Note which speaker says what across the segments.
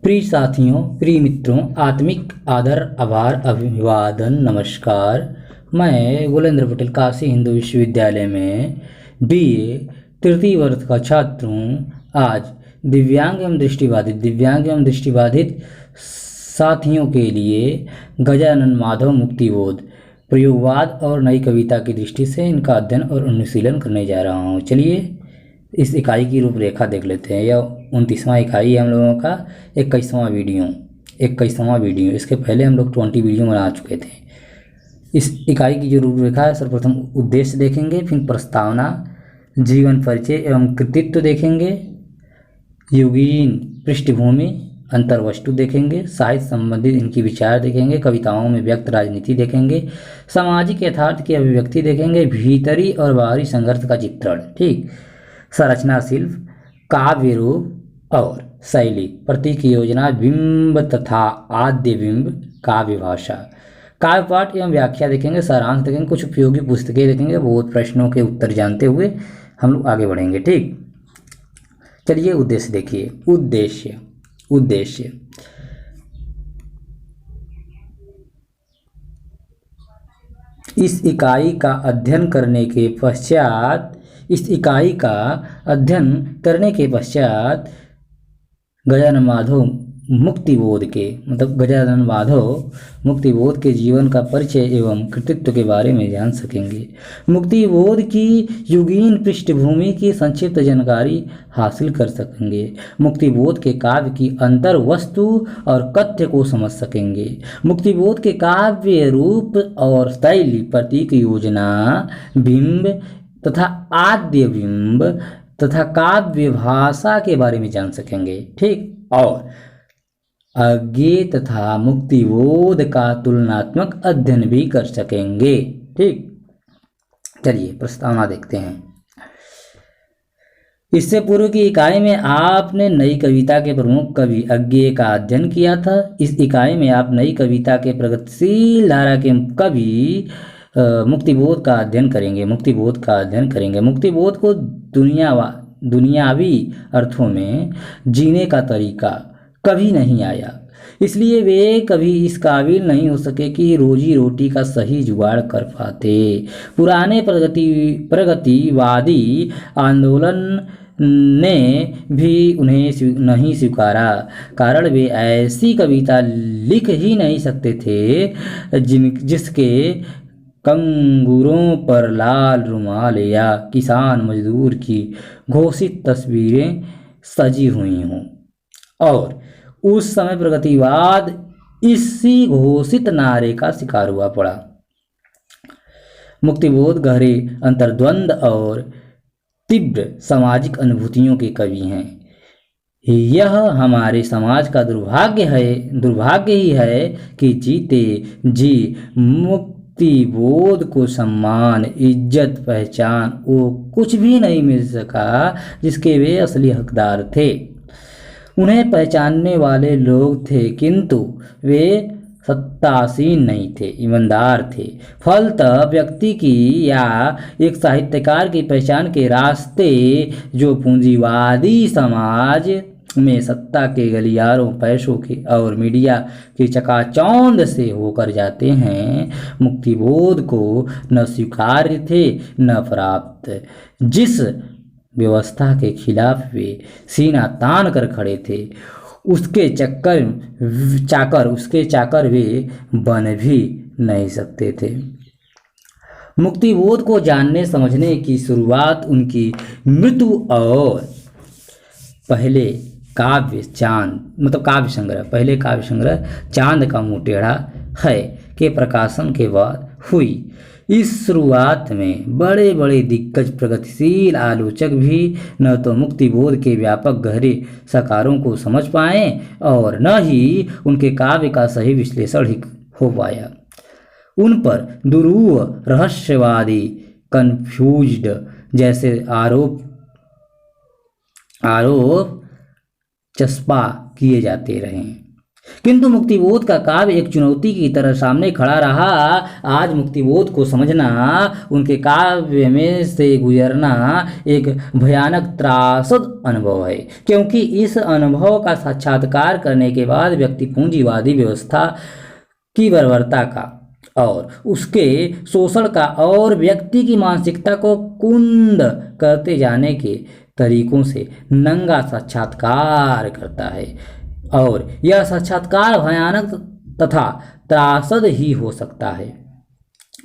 Speaker 1: प्रिय साथियों, प्रिय मित्रों, आत्मिक आदर, आभार, अभिवादन, नमस्कार। मैं गुलेंद्र पटेल काशी हिंदू विश्वविद्यालय में बीए तृतीय वर्ष का छात्र हूँ। आज दिव्यांग एवं दृष्टिबाधित साथियों के लिए गजानन माधव मुक्तिबोध प्रयोगवाद और नई कविता की दृष्टि से इनका अध्ययन और अनुशीलन करने जा रहा हूँ। चलिए इस इकाई की रूपरेखा देख लेते हैं। यह 29वां इकाई है हम लोगों का। 21वां वीडियो। इसके पहले हम लोग 20 वीडियो बना चुके थे। इस इकाई की जो रूपरेखा है, सर्वप्रथम उद्देश्य देखेंगे, फिर प्रस्तावना, जीवन परिचय एवं कृतित्व देखेंगे, युगीन पृष्ठभूमि, अंतर्वस्तु देखेंगे, साहित्य संबंधित इनकी विचार देखेंगे, कविताओं में व्यक्त राजनीति देखेंगे, सामाजिक यथार्थ की अभिव्यक्ति देखेंगे, भीतरी और बाहरी संघर्ष का चित्रण, ठीक, संरचना शिल्प, काव्य रूप और शैली, प्रतीक योजना, बिंब तथा आद्य बिंब, काव्य भाषा, काव्य पाठ एवं व्याख्या देखेंगे, सारांश देखेंगे, कुछ उपयोगी पुस्तकें देखेंगे, बहुत प्रश्नों के उत्तर जानते हुए हम लोग आगे बढ़ेंगे। ठीक, चलिए उद्देश्य देखिए। उद्देश्य इस इकाई का अध्ययन करने के पश्चात गजानन माधव मुक्तिबोध के जीवन का परिचय एवं कृतित्व के बारे में जान सकेंगे। मुक्तिबोध की युगीन पृष्ठभूमि की संक्षिप्त जानकारी हासिल कर सकेंगे। मुक्तिबोध के काव्य की अंतर वस्तु और कथ्य को समझ सकेंगे। मुक्तिबोध के काव्य रूप और शैली, प्रतीक योजना, बिंब तथा आद्य बिंब तथा काव्य भाषा के बारे में जान सकेंगे। ठीक, और अज्ञेय तथा मुक्तिबोध का तुलनात्मक अध्ययन भी कर सकेंगे। ठीक, चलिए प्रस्तावना देखते हैं। इससे पूर्व की इकाई में आपने नई कविता के प्रमुख कवि अज्ञेय का अध्ययन किया था। इस इकाई में आप नई कविता के प्रगतिशील धारा के कवि मुक्तिबोध का अध्ययन करेंगे। मुक्तिबोध को दुनियावी अर्थों में जीने का तरीका कभी नहीं आया, इसलिए वे कभी इस काबिल नहीं हो सके कि रोजी रोटी का सही जुगाड़ कर पाते। पुराने प्रगतिवादी आंदोलन ने भी उन्हें नहीं स्वीकारा, कारण वे ऐसी कविता लिख ही नहीं सकते थे जिसके कंगूरों पर लाल रुमाल या किसान मजदूर की घोषित तस्वीरें सजी हुई हों। और उस समय प्रगतिवाद इसी घोषित नारे का शिकार हुआ पड़ा। मुक्तिबोध गहरे अंतर्द्वंद और तीव्र सामाजिक अनुभूतियों के कवि हैं। यह हमारे समाज का दुर्भाग्य ही है कि जीते जी मुक्तिबोध को सम्मान, इज्जत, पहचान वो कुछ भी नहीं मिल सका जिसके वे असली हकदार थे। उन्हें पहचानने वाले लोग थे, किंतु वे सत्तासीन नहीं थे, ईमानदार थे। फलतः व्यक्ति की या एक साहित्यकार की पहचान के रास्ते जो पूंजीवादी समाज में सत्ता के गलियारों, पैसों के और मीडिया की चकाचौंध से होकर जाते हैं, मुक्तिबोध को न स्वीकार्य थे न प्राप्त। जिस व्यवस्था के खिलाफ वे सीना तान कर खड़े थे, उसके चाकर वे बन भी नहीं सकते थे। मुक्तिबोध को जानने समझने की शुरुआत उनकी मृत्यु और पहले काव्य संग्रह चांद का मुंह टेढ़ा है के प्रकाशन के बाद हुई। इस शुरुआत में बड़े बड़े दिग्गज प्रगतिशील आलोचक भी न तो मुक्तिबोध के व्यापक गहरे साकारों को समझ पाए और न ही उनके काव्य का सही विश्लेषण ही हो पाया। उन पर दुरूह, रहस्यवादी, कन्फ्यूज्ड जैसे आरोप चस्पा किए जाते रहे, किंतु मुक्तिबोध का काव्य एक चुनौती की तरह सामने खड़ा रहा। आज मुक्तिबोध को समझना, उनके काव्य में से गुजरना एक भयानक त्रासद अनुभव है, क्योंकि इस अनुभव का साक्षात्कार करने के बाद व्यक्ति पूंजीवादी व्यवस्था की बर्बरता का और उसके शोषण का और व्यक्ति की मानसिकता को कुंद करते जाने के तरीकों से नंगा साक्षात्कार करता है, और यह साक्षात्कार भयानक तथा त्रासद ही हो सकता है।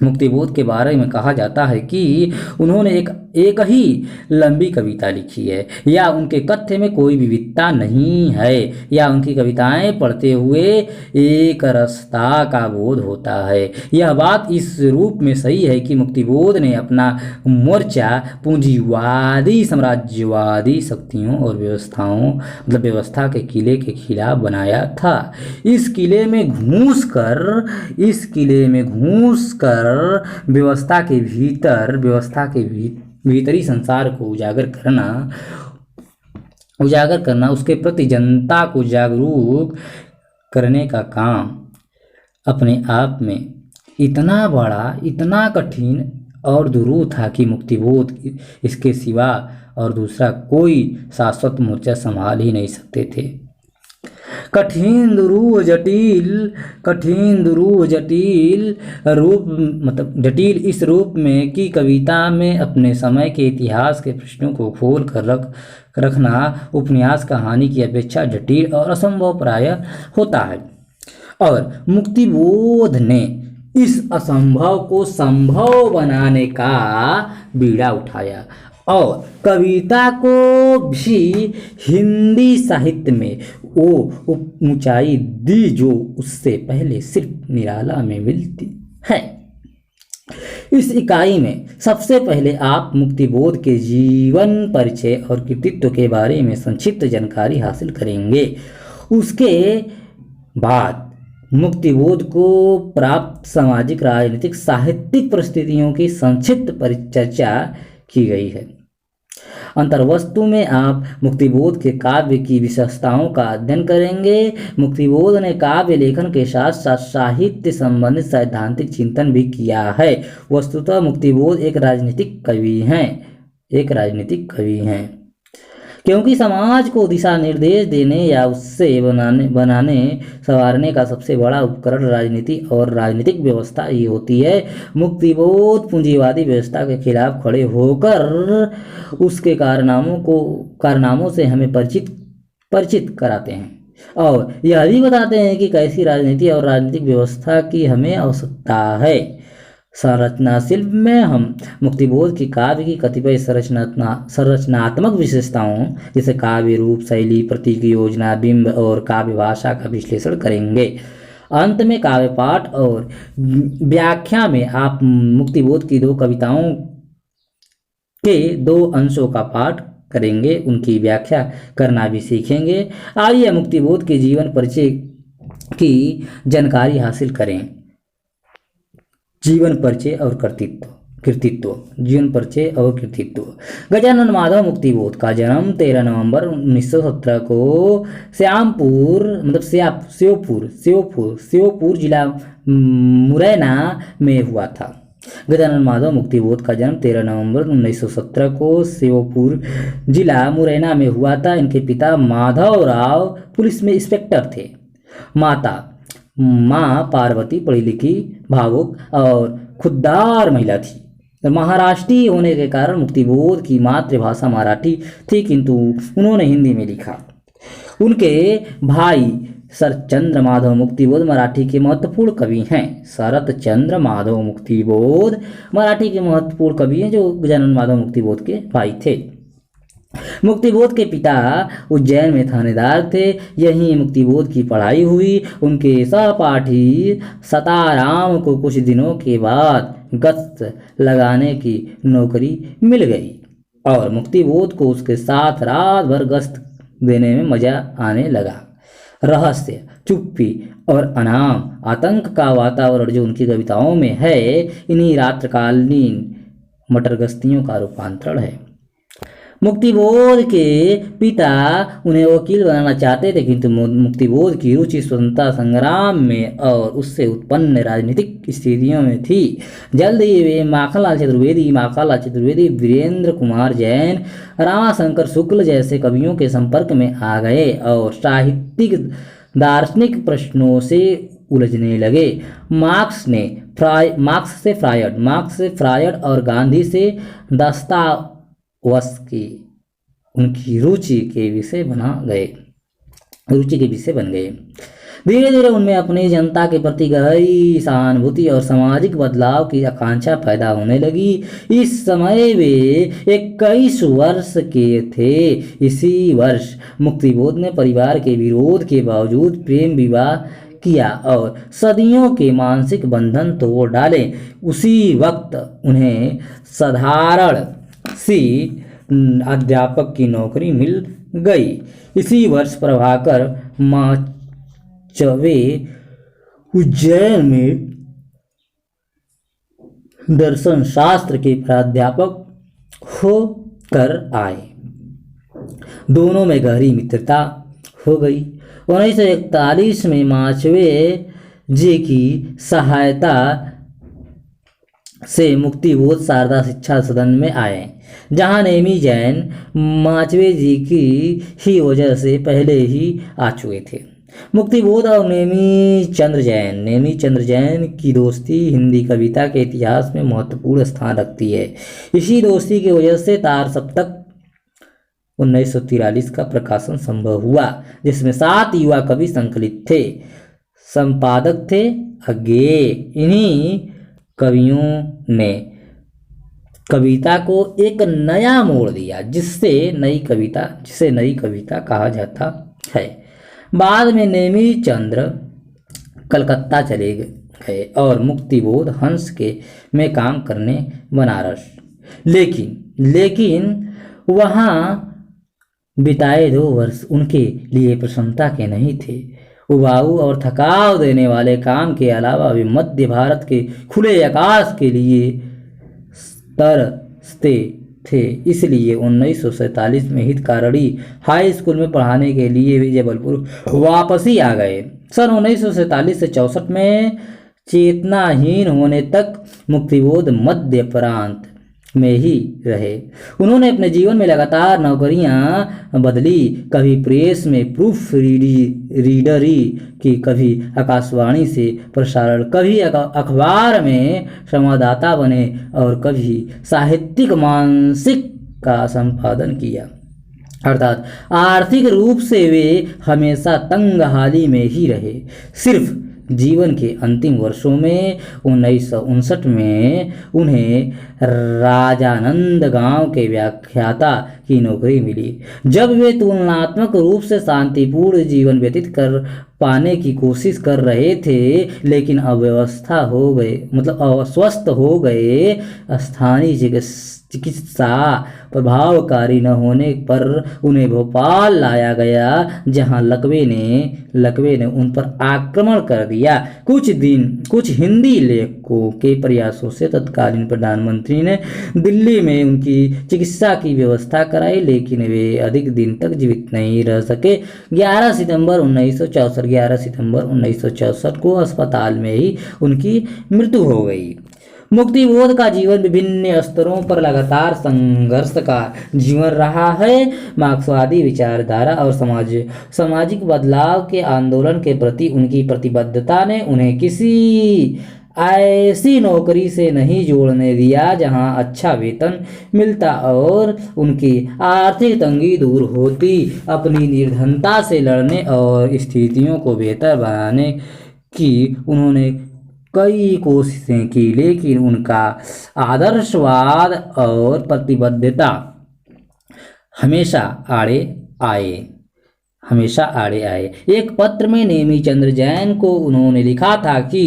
Speaker 1: मुक्तिबोध के बारे में कहा जाता है कि उन्होंने एक ही लंबी कविता लिखी है, या उनके कथ्य में कोई विविधता नहीं है, या उनकी कविताएं पढ़ते हुए एक रसता का बोध होता है। यह बात इस रूप में सही है कि मुक्तिबोध ने अपना मोर्चा पूंजीवादी साम्राज्यवादी शक्तियों और व्यवस्था के किले के खिलाफ बनाया था। इस किले में घुस कर व्यवस्था के भीतरी संसार को उजागर करना, उसके प्रति जनता को जागरूक करने का काम अपने आप में इतना बड़ा, इतना कठिन और दुरूह था कि मुक्तिबोध इसके सिवा और दूसरा कोई शाश्वत मोर्चा संभाल ही नहीं सकते थे। कठिन दुरूह जटिल रूप, मतलब जटिल इस रूप में कि कविता में अपने समय के इतिहास के प्रश्नों को खोल कर रखना उपन्यास कहानी की अपेक्षा जटिल और असंभव प्राय होता है। और मुक्तिबोध ने इस असंभव को संभव बनाने का बीड़ा उठाया और कविता को भी हिंदी साहित्य में वो ऊंचाई दी जो उससे पहले सिर्फ निराला में मिलती है। इस इकाई में सबसे पहले आप मुक्तिबोध के जीवन परिचय और कृतित्व के बारे में संक्षिप्त जानकारी हासिल करेंगे। उसके बाद मुक्तिबोध को प्राप्त सामाजिक, राजनीतिक, साहित्यिक परिस्थितियों की संक्षिप्त परिचर्चा की गई है। अंतर्वस्तु में आप मुक्तिबोध के काव्य की विशेषताओं का अध्ययन करेंगे। मुक्तिबोध ने काव्य लेखन के साथ साथ साहित्य संबंधित सैद्धांतिक चिंतन भी किया है। वस्तुतः मुक्तिबोध एक राजनीतिक कवि हैं, क्योंकि समाज को दिशा निर्देश देने या उससे बनाने संवारने का सबसे बड़ा उपकरण राजनीति और राजनीतिक व्यवस्था ही होती है। मुक्तिबोध पूंजीवादी व्यवस्था के खिलाफ खड़े होकर उसके कारनामों से हमें परिचित कराते हैं और यह भी बताते हैं कि कैसी राजनीति और राजनीतिक व्यवस्था की हमें आवश्यकता है। संरचना शिल्प में हम मुक्तिबोध की काव्य की कतिपय संरचनात्मक विशेषताओं जैसे काव्य रूप, शैली, प्रतीक योजना, बिंब और काव्य भाषा का विश्लेषण करेंगे। अंत में काव्य पाठ और व्याख्या में आप मुक्तिबोध की 2 कविताओं के 2 अंशों का पाठ करेंगे, उनकी व्याख्या करना भी सीखेंगे। आइए मुक्तिबोध के जीवन परिचय की जानकारी हासिल करें। जीवन परिचय और कृतित्व। गजानन माधव मुक्तिबोध का जन्म 13 नवंबर 1917 को श्योपुर जिला मुरैना में हुआ था। गजानन माधव मुक्तिबोध का जन्म 13 नवंबर 1917 को श्योपुर जिला मुरैना में हुआ था। इनके पिता माधवराव पुलिस में इंस्पेक्टर थे। माँ पार्वती पढ़ी लिखी, भावुक और खुददार महिला थी। महाराष्ट्रीय होने के कारण मुक्तिबोध की मातृभाषा मराठी थी, किंतु उन्होंने हिंदी में लिखा। उनके भाई शरतचंद्र माधव मुक्तिबोध मराठी के महत्वपूर्ण कवि हैं। शरतचंद्र माधव मुक्तिबोध मराठी के महत्वपूर्ण कवि हैं, जो गजानन माधव मुक्तिबोध के भाई थे। मुक्तिबोध के पिता उज्जैन में थानेदार थे। यहीं मुक्तिबोध की पढ़ाई हुई। उनके सहपाठी सताराम को कुछ दिनों के बाद गश्त लगाने की नौकरी मिल गई और मुक्तिबोध को उसके साथ रात भर गश्त देने में मजा आने लगा। रहस्य, चुप्पी और अनाम आतंक का वातावरण जो उनकी कविताओं में है, इन्हीं रात्रकालीन मटरगश्तियों का रूपांतरण है। मुक्तिबोध के पिता उन्हें वकील बनाना चाहते थे, किंतु मुक्तिबोध की रुचि स्वतंत्रता संग्राम में और उससे उत्पन्न राजनीतिक स्थितियों में थी। जल्द ही वे माखनलाल चतुर्वेदी, वीरेंद्र कुमार जैन, रामाशंकर शुक्ल जैसे कवियों के संपर्क में आ गए और साहित्यिक दार्शनिक प्रश्नों से उलझने लगे। मार्क्स से फ्रायड और गांधी से दस्तावस्की उनकी रुचि के विषय बन गए। धीरे धीरे उनमें अपनी जनता के प्रति गहरी सहानुभूति और सामाजिक बदलाव की आकांक्षा पैदा होने लगी। इस समय वे 21 वर्ष के थे। इसी वर्ष मुक्तिबोध ने परिवार के विरोध के बावजूद प्रेम विवाह किया और सदियों के मानसिक बंधन तोड़ डाले। उसी वक्त उन्हें साधारण सी अध्यापक की नौकरी मिल गई। इसी वर्ष प्रभाकर माचवे उज्जैन में दर्शन शास्त्र के प्राध्यापक होकर आए। दोनों में गहरी मित्रता हो गई। 1941 में माचवे जी की सहायता से मुक्तिबोध शारदा शिक्षा सदन में आए, जहां नेमी जैन माचवे जी की ही वजह से पहले ही आ चुके थे। मुक्तिबोध और नेमी चंद्र जैन की दोस्ती हिंदी कविता के इतिहास में महत्वपूर्ण स्थान रखती है। इसी दोस्ती की वजह से तार सप्तक 1943 का प्रकाशन संभव हुआ, जिसमें 7 युवा कवि संकलित थे। संपादक थे अज्ञे। इन्हीं कवियों ने कविता को एक नया मोड़ दिया, जिसे नई कविता कहा जाता है। बाद में नेमी चंद्र कलकत्ता चले गए और मुक्तिबोध हंस में काम करने बनारस। लेकिन वहाँ बिताए 2 वर्ष उनके लिए प्रसन्नता के नहीं थे। उबाऊ और थकाव देने वाले काम के अलावा वे मध्य भारत के खुले आकाश के लिए तरसते थे। इसलिए 1947 में हितकारणी हाई स्कूल में पढ़ाने के लिए वे जबलपुर वापसी आ गए। सन 1947 से 64 में चेतनाहीन होने तक मुक्तिबोध मध्य प्रांत में ही रहे। उन्होंने अपने जीवन में लगातार नौकरियां बदली, कभी प्रेस में प्रूफ रीडरी की, कभी आकाशवाणी से प्रसारण, कभी अखबार में संवाददाता बने और कभी साहित्यिक मासिक का संपादन किया। अर्थात आर्थिक रूप से वे हमेशा तंगहाली में ही रहे। सिर्फ जीवन के अंतिम वर्षों में 1959 में उन्हें राजानंद गांव के व्याख्याता की नौकरी मिली। जब वे तुलनात्मक रूप से शांतिपूर्ण जीवन व्यतीत कर पाने की कोशिश कर रहे थे, लेकिन अस्वस्थ हो गए। स्थानीय चिकित्सा प्रभावकारी न होने पर उन्हें भोपाल लाया गया, जहां लकवे ने उन पर आक्रमण कर दिया। कुछ हिंदी लेखकों के प्रयासों से तत्कालीन प्रधानमंत्री ने दिल्ली में उनकी चिकित्सा की व्यवस्था कराई, लेकिन वे अधिक दिन तक जीवित नहीं रह सके। 11 सितंबर 1964 को अस्पताल में ही उनकी मृत्यु हो गई। मुक्तिबोध का जीवन विभिन्न स्तरों पर लगातार संघर्ष का जीवन रहा है। मार्क्सवादी विचारधारा और सामाजिक बदलाव के आंदोलन के प्रति उनकी प्रतिबद्धता ने उन्हें किसी ऐसी नौकरी से नहीं जोड़ने दिया जहां अच्छा वेतन मिलता और उनकी आर्थिक तंगी दूर होती। अपनी निर्धनता से लड़ने और स्थितियों को बेहतर बनाने की उन्होंने कई कोशिशें की, लेकिन उनका आदर्शवाद और प्रतिबद्धता हमेशा आड़े आए। एक पत्र में नेमी चंद्र जैन को उन्होंने लिखा था कि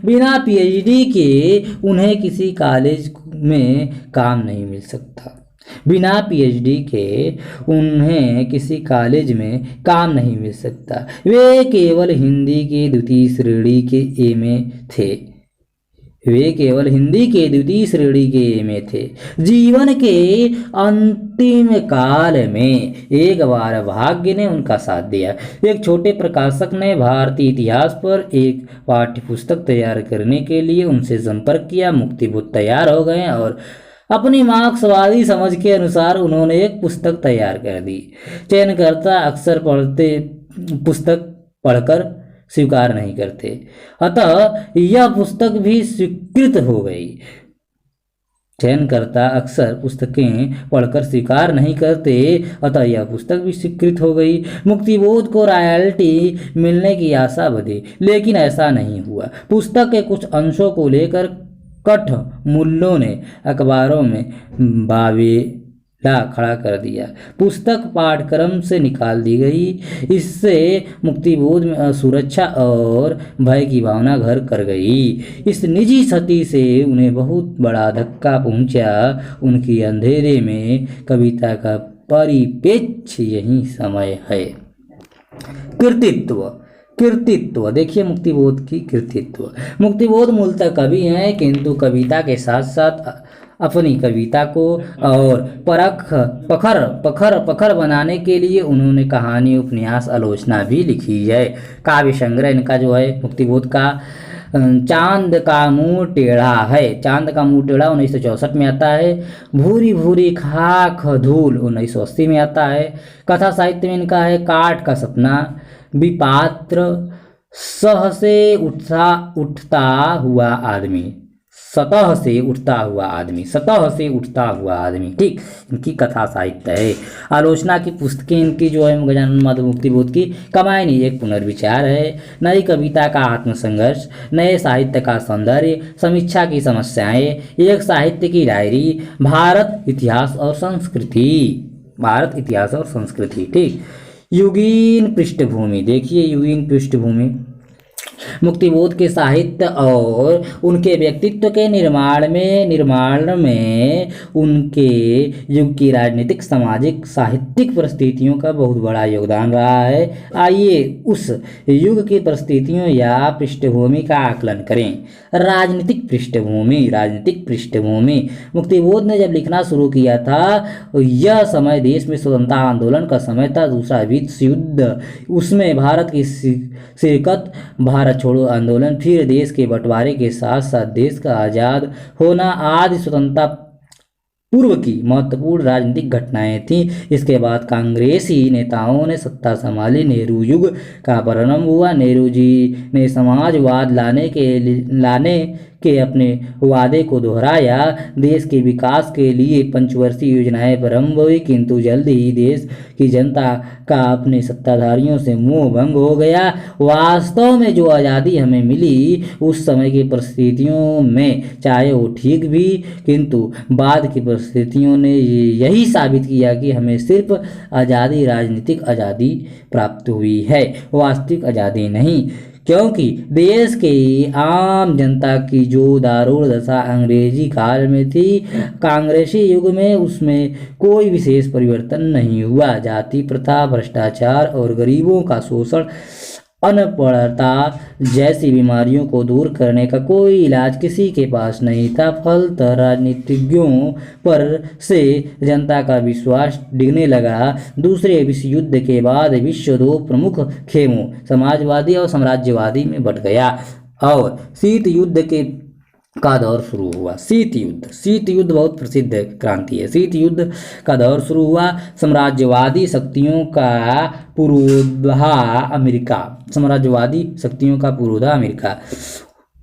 Speaker 1: बिना पीएचडी के उन्हें किसी कॉलेज में काम नहीं मिल सकता। वे केवल हिंदी की 2वीं श्रेणी के एमए थे। वे केवल हिंदी के द्वितीय श्रेणी के में थे। जीवन के अंतिम काल में एक बार भाग्य ने उनका साथ दिया। एक छोटे प्रकाशक ने भारतीय इतिहास पर एक पाठ्यपुस्तक तैयार करने के लिए उनसे संपर्क किया। मुक्तिबोध तैयार हो गए और अपनी मार्क्सवादी समझ के अनुसार उन्होंने एक पुस्तक तैयार कर दी। चयनकर्ता अक्सर पुस्तक पढ़कर स्वीकार नहीं करते, अतः यह पुस्तक भी स्वीकृत हो गई। चयनकर्ता अक्सर पुस्तकें पढ़कर स्वीकार नहीं करते, अतः यह पुस्तक भी स्वीकृत हो गई। मुक्तिबोध को रॉयल्टी मिलने की आशा बधी, लेकिन ऐसा नहीं हुआ। पुस्तक के कुछ अंशों को लेकर कठ मुल्लों ने अखबारों में बावेला खड़ा कर दिया। पुस्तक पाठ्यक्रम से निकाल दी गई। इससे मुक्तिबोध में असुरक्षा और भय की भावना घर कर गई। इस निजी क्षति से उन्हें बहुत बड़ा धक्का पहुंचा। उनकी अंधेरे में कविता का परिपेक्ष्य यही समय है। कृतित्व देखिए मुक्तिबोध की कृतित्व। मुक्तिबोध मूलतः कवि हैं, किंतु कविता के साथ साथ अपनी कविता को और पखर बनाने के लिए उन्होंने कहानी, उपन्यास, आलोचना भी लिखी है। काव्य संग्रह इनका जो है मुक्तिबोध का चांद का मुंह टेढ़ा है। चांद का मुंह टेढ़ा 1964 में आता है। भूरी भूरी खाक धूल 1980 में आता है। कथा साहित्य में इनका है काठ का सपना, विपात्र, सतह से उठता हुआ आदमी, ठीक, इनकी कथा साहित्य है। आलोचना की पुस्तकें इनकी जो है गजानन माधव मुक्तिबोध की कमायनी एक पुनर्विचार है, नई कविता का आत्मसंघर्ष, नए साहित्य का सौंदर्य, समीक्षा की समस्याएं, एक साहित्य की डायरी, भारत इतिहास और संस्कृति, ठीक। युगीन पृष्ठभूमि देखिए, युगीन पृष्ठभूमि मुक्तिबोध के साहित्य और उनके व्यक्तित्व के निर्माण में उनके युग की राजनीतिक, सामाजिक, साहित्यिक परिस्थितियों का बहुत बड़ा योगदान रहा है। आइए उस युग की परिस्थितियों या पृष्ठभूमि का आकलन करें। राजनीतिक पृष्ठभूमि मुक्तिबोध ने जब लिखना शुरू किया था, यह समय देश में स्वतंत्रता आंदोलन का समय था, दूसरा विश्व युद्ध, उसमें भारत की शिरकत, भारत छोड़ो आंदोलन, फिर देश के बंटवारे के साथ साथ देश का आज़ाद होना आदि स्वतंत्रता पूर्व की महत्वपूर्ण राजनीतिक घटनाएं थीं। इसके बाद कांग्रेसी नेताओं ने सत्ता संभाली। नेहरू युग का प्रारंभ हुआ। नेहरू जी ने समाजवाद लाने के अपने वादे को दोहराया। देश के विकास के लिए पंचवर्षीय योजनाएं प्रारंभ हुई, किंतु जल्द ही देश की जनता का अपने सत्ताधारियों से मोह भंग हो गया। वास्तव में जो आज़ादी हमें मिली उस समय की परिस्थितियों में चाहे वो ठीक भी, किंतु बाद की परिस्थितियों ने यही साबित किया कि हमें सिर्फ आज़ादी, राजनीतिक आज़ादी प्राप्त हुई है, वास्तविक आज़ादी नहीं। क्योंकि देश के आम जनता की जो दारुण दशा अंग्रेजी काल में थी, कांग्रेसी युग में उसमें कोई विशेष परिवर्तन नहीं हुआ। जाति प्रथा, भ्रष्टाचार और गरीबों का शोषण, अनपढ़ता जैसी बीमारियों को दूर करने का कोई इलाज किसी के पास नहीं था। फलतः राजनीतिज्ञों पर से जनता का विश्वास डिगने लगा। दूसरे विश्व युद्ध के बाद विश्व दो प्रमुख खेमों, समाजवादी और साम्राज्यवादी में बंट गया और शीत युद्ध का दौर शुरू हुआ। शीत युद्ध बहुत प्रसिद्ध क्रांति है। शीत युद्ध का दौर शुरू हुआ। साम्राज्यवादी शक्तियों का पुरोधा अमेरिका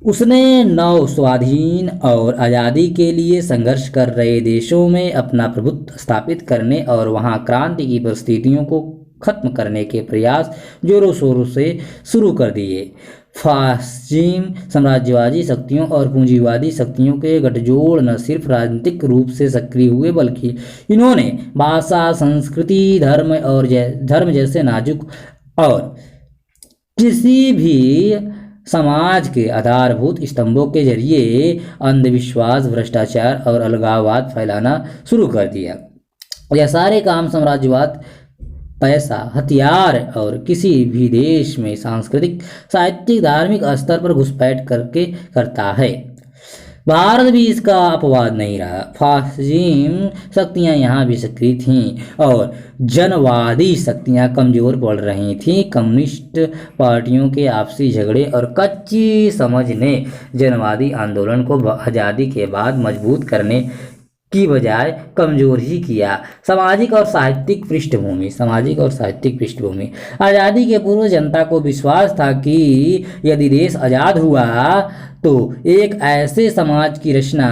Speaker 1: उसने नव स्वाधीन और आज़ादी के लिए संघर्ष कर रहे देशों में अपना प्रभुत्व स्थापित करने और वहां क्रांति की परिस्थितियों को खत्म करने के प्रयास जोरों शोरों से शुरू कर दिए। फासिज्म, साम्राज्यवादी शक्तियों और पूंजीवादी शक्तियों के गठजोड़ न सिर्फ राजनीतिक रूप से सक्रिय हुए, बल्कि इन्होंने भाषा, संस्कृति, धर्म जैसे नाजुक और किसी भी समाज के आधारभूत स्तंभों के जरिए अंधविश्वास, भ्रष्टाचार और अलगाववाद फैलाना शुरू कर दिया। यह सारे काम साम्राज्यवाद पैसा, हथियार और किसी भी देश में सांस्कृतिक, साहित्यिक, धार्मिक स्तर पर घुसपैठ करके करता है। भारत भी इसका अपवाद नहीं रहा। फासिज्म शक्तियां यहाँ भी सक्रिय थीं और जनवादी शक्तियां कमजोर पड़ रही थीं। कम्युनिस्ट पार्टियों के आपसी झगड़े और कच्ची समझ ने जनवादी आंदोलन को आज़ादी के बाद मजबूत करने की बजाय कमजोर ही किया। सामाजिक और साहित्यिक पृष्ठभूमि आज़ादी के पूर्व जनता को विश्वास था कि यदि देश आज़ाद हुआ तो एक ऐसे समाज की रचना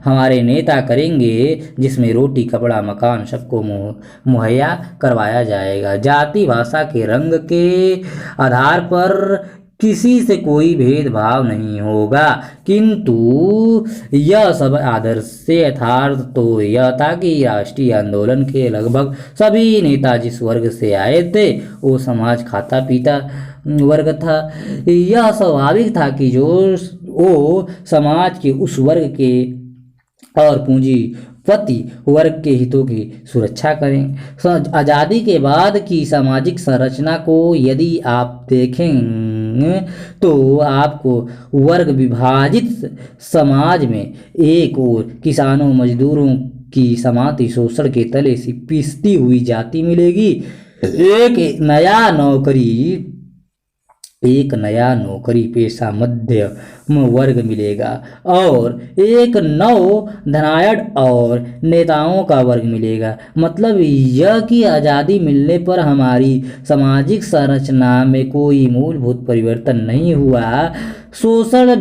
Speaker 1: हमारे नेता करेंगे जिसमें रोटी कपड़ा मकान सबको मुहैया करवाया जाएगा। जाति भाषा के रंग के आधार पर किसी से कोई भेदभाव नहीं होगा। किंतु यह सब आदर्श से यथार्थ तो यह था कि राष्ट्रीय आंदोलन के लगभग सभी नेता जिस वर्ग से आए थे वो समाज खाता पीता वर्ग था। यह स्वाभाविक था कि जो वो समाज के उस वर्ग के और पूंजीपति वर्ग के हितों की सुरक्षा करें। आज़ादी के बाद की सामाजिक संरचना को यदि आप देखें तो आपको वर्ग विभाजित समाज में एक ओर किसानों मजदूरों की समाप्ति शोषण के तले से पिसती हुई जाति मिलेगी, एक नया नौकरी पेशा मध्यम वर्ग मिलेगा और एक नव धनाढ़ और नेताओं का वर्ग मिलेगा। मतलब यह कि आज़ादी मिलने पर हमारी सामाजिक संरचना में कोई मूलभूत परिवर्तन नहीं हुआ, शोषण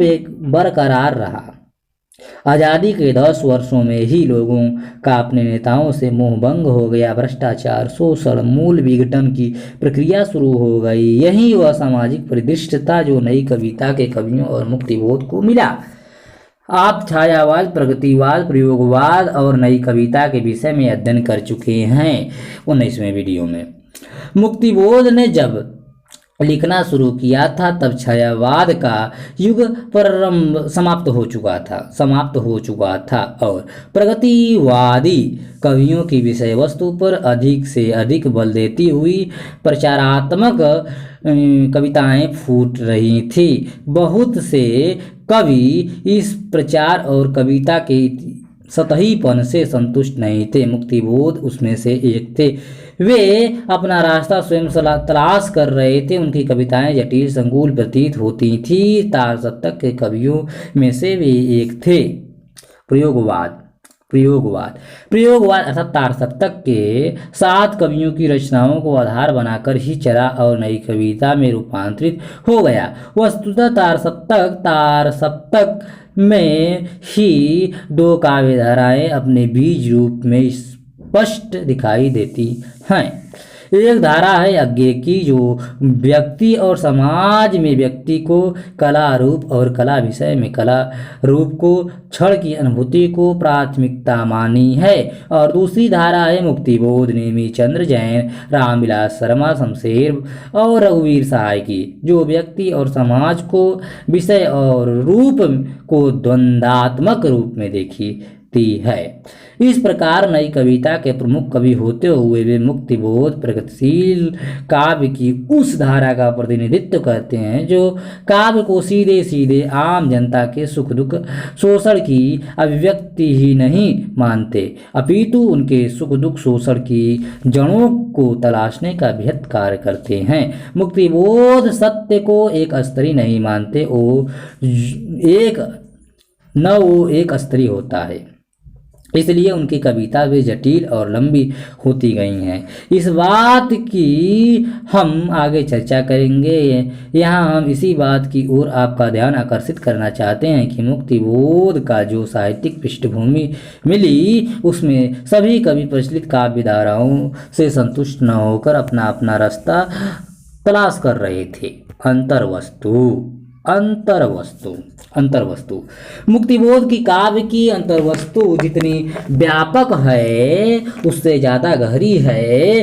Speaker 1: बरकरार रहा। आज़ादी के 10 वर्षों में ही लोगों का अपने नेताओं से मोहभंग हो गया। भ्रष्टाचार, शोषण, मूल विघटन की प्रक्रिया शुरू हो गई। यही वह सामाजिक परिदृश्य था जो नई कविता के कवियों और मुक्तिबोध को मिला। आप छायावाद, प्रगतिवाद, प्रयोगवाद और नई कविता के विषय में अध्ययन कर चुके हैं 19वें वीडियो में। मुक्तिबोध ने जब लिखना शुरू किया था तब छायावाद का युग समाप्त हो चुका था और प्रगतिवादी कवियों की विषय वस्तु पर अधिक से अधिक बल देती हुई प्रचारात्मक कविताएं फूट रही थी। बहुत से कवि इस प्रचार और कविता के सतहीपन से संतुष्ट नहीं थे। मुक्तिबोध उसमें से एक थे। वे अपना रास्ता स्वयं तलाश कर रहे थे। उनकी कविताएं जटिल संकुल प्रतीत होती थी। तार सप्तक के कवियों में से वे एक थे। प्रयोगवाद अर्थात तार सप्तक के 7 कवियों की रचनाओं को आधार बनाकर ही चला और नई कविता में रूपांतरित हो गया। वस्तुतः तार सप्तक में ही 2 काव्य धाराएं अपने बीज रूप में स्पष्ट दिखाई देती हैं। एक धारा है अज्ञे की, जो व्यक्ति और समाज में व्यक्ति को कला रूप और कला विषय में कला रूप को क्षण की अनुभूति को प्राथमिकता मानी है। और दूसरी धारा है मुक्तिबोध, नेमीचंद्र जैन, रामविलास शर्मा, शमशेर और रघुवीर सहाय की, जो व्यक्ति और समाज को विषय और रूप को द्वंद्वात्मक रूप में देखती है। इस प्रकार नई कविता के प्रमुख कवि होते हुए वे मुक्तिबोध प्रगतिशील काव्य की उस धारा का प्रतिनिधित्व करते हैं जो काव्य को सीधे सीधे आम जनता के सुख दुख शोषण की अभिव्यक्ति ही नहीं मानते, अपितु उनके सुख दुख शोषण की जड़ों को तलाशने का बृहत् कार्य करते हैं। मुक्तिबोध सत्य को एक स्तरीय नहीं मानते, वो एक स्तरीय होता है। इसलिए उनकी कविता वे जटिल और लंबी होती गई हैं। इस बात की हम आगे चर्चा करेंगे। यहाँ हम इसी बात की ओर आपका ध्यान आकर्षित करना चाहते हैं कि मुक्तिबोध का जो साहित्यिक पृष्ठभूमि मिली उसमें सभी कवि प्रचलित काव्य धाराओं से संतुष्ट न होकर अपना अपना रास्ता तलाश कर रहे थे। अंतर्वस्तु मुक्तिबोध की काव्य की अंतर्वस्तु जितनी व्यापक है उससे ज़्यादा गहरी है।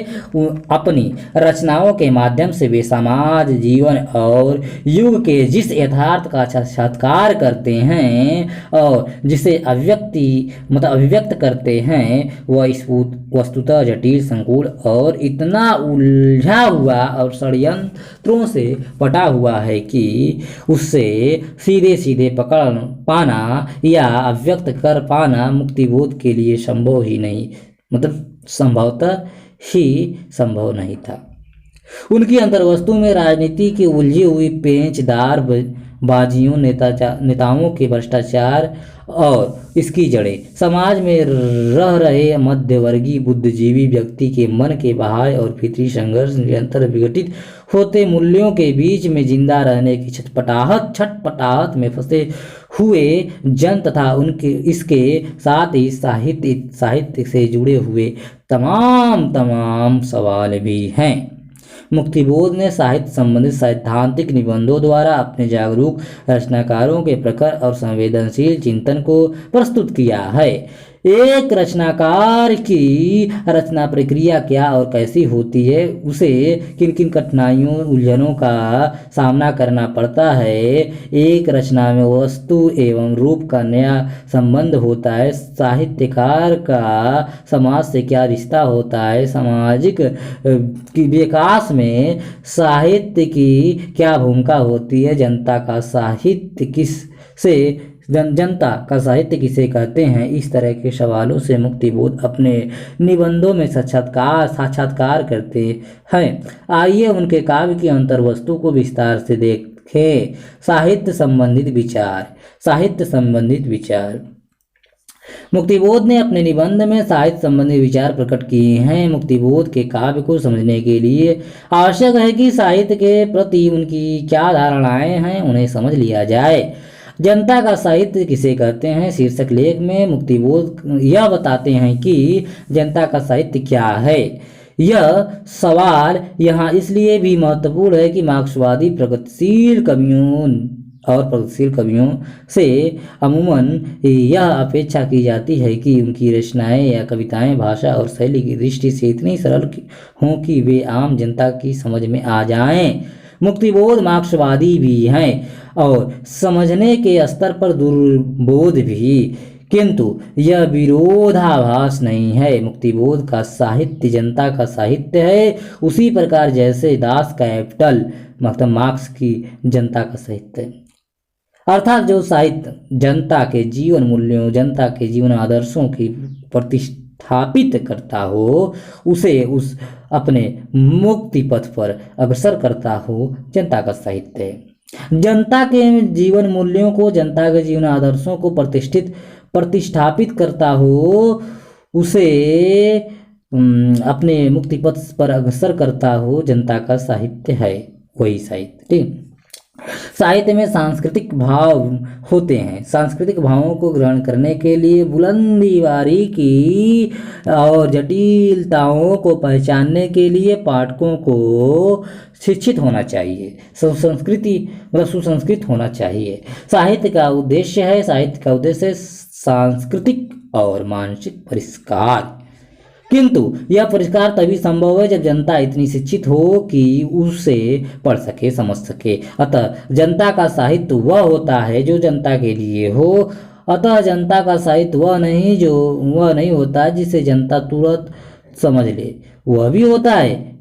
Speaker 1: अपनी रचनाओं के माध्यम से वे समाज, जीवन और युग के जिस यथार्थ का साक्षात्कार करते हैं और जिसे अभिव्यक्त करते हैं वह वस्तुतः जटिल, संकुल और इतना उलझा हुआ और षड्यंत्रों से पटा हुआ है कि उससे सीधे सीधे पकड़ पाना या अव्यक्त कर पाना मुक्तिबोध के लिए संभव ही नहीं, मतलब संभवतः ही संभव नहीं था। उनकी अंतर्वस्तु में राजनीति की उलझी हुई पेचदार बाजियों, नेताओं के भ्रष्टाचार और इसकी जड़ें, समाज में रह रहे मध्यवर्गीय बुद्धिजीवी व्यक्ति के मन के बाह्य और भीतरी संघर्ष, निरंतर विघटित होते मूल्यों के बीच में जिंदा रहने की छटपटाहट में फंसे हुए जन तथा उनके इसके साथ ही साहित्य से जुड़े हुए तमाम सवाल भी हैं। मुक्तिबोध ने साहित्य संबंधित सैद्धांतिक निबंधों द्वारा अपने जागरूक रचनाकारों के प्रखर और संवेदनशील चिंतन को प्रस्तुत किया है। एक रचनाकार की रचना प्रक्रिया क्या और कैसी होती है, उसे किन किन कठिनाइयों उलझनों का सामना करना पड़ता है, एक रचना में वस्तु एवं रूप का नया संबंध होता है, साहित्यकार का समाज से क्या रिश्ता होता है, सामाजिक विकास में साहित्य की क्या भूमिका होती है, जनता का साहित्य किसे कहते हैं, इस तरह के सवालों से मुक्तिबोध अपने निबंधों में साक्षात्कार करते हैं। आइए उनके काव्य की अंतर्वस्तु को विस्तार से देखें। साहित्य संबंधित विचार। मुक्तिबोध ने अपने निबंध में साहित्य संबंधी विचार प्रकट किए हैं। मुक्तिबोध के काव्य को समझने के लिए आवश्यक है कि साहित्य के प्रति उनकी क्या धारणाएं हैं, उन्हें समझ लिया जाए। जनता का साहित्य किसे कहते हैं, शीर्षक लेख में मुक्तिबोध यह बताते हैं कि जनता का साहित्य क्या है। यह सवाल यहाँ इसलिए भी महत्वपूर्ण है कि मार्क्सवादी प्रगतिशील कवियों से अमूमन यह अपेक्षा की जाती है कि उनकी रचनाएं या कविताएं भाषा और शैली की दृष्टि से इतनी सरल हों कि वे आम जनता की समझ में आ जाएं। मुक्तिबोध मार्क्सवादी भी हैं और समझने के स्तर पर दुर्बोध भी, किंतु यह विरोधाभास नहीं है। मुक्तिबोध का साहित्य जनता का साहित्य है, उसी प्रकार जैसे दास कैपिटल मतलब मार्क्स की जनता का साहित्य है। अर्थात जो साहित्य जनता के जीवन मूल्यों, जनता के जीवन आदर्शों की प्रतिष्ठापित करता हो, उसे उस अपने मुक्ति पथ पर अग्रसर करता हो, जनता का साहित्य है। जनता के जीवन मूल्यों को, जनता के जीवन आदर्शों को प्रतिष्ठापित करता हो, उसे अपने मुक्ति पथ पर अग्रसर करता हो, जनता का साहित्य है वही साहित्य। ठीक। साहित्य में सांस्कृतिक भाव होते हैं। सांस्कृतिक भावों को ग्रहण करने के लिए बुलंदी, बारीकी और जटिलताओं को पहचानने के लिए पाठकों को शिक्षित होना चाहिए, सुसंस्कृत होना चाहिए। साहित्य का उद्देश्य सांस्कृतिक और मानसिक परिष्कार, किंतु यह परिष्कार तभी संभव है जब जनता इतनी शिक्षित हो कि उसे पढ़ सके, समझ सके। अतः जनता का साहित्य वह होता है जो जनता के लिए हो। अतः जनता का साहित्य वह नहीं होता जिसे जनता तुरंत समझ ले। वह भी होता है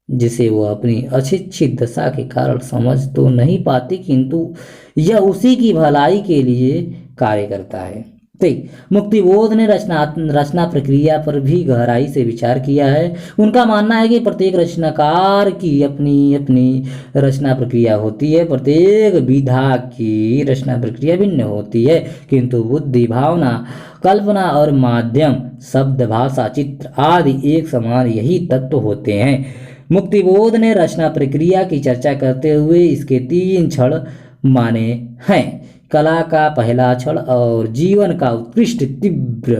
Speaker 1: जिसे वह अपनी अशिक्षित दशा के कारण समझ तो नहीं पाती, किंतु यह उसी की भलाई के लिए कार्य करता है। ठीक। मुक्तिबोध ने रचना प्रक्रिया पर भी गहराई से विचार किया है। उनका मानना है कि प्रत्येक रचनाकार की अपनी अपनी रचना प्रक्रिया होती है। प्रत्येक विधा की रचना प्रक्रिया भिन्न होती है, किंतु बुद्धि, भावना, कल्पना और माध्यम, शब्द, भाषा, चित्र आदि एक समान यही तत्व होते हैं। मुक्तिबोध ने रचना प्रक्रिया की चर्चा करते हुए इसके 3 क्षण माने हैं: कला का पहला क्षण और जीवन का उत्कृष्ट तीव्र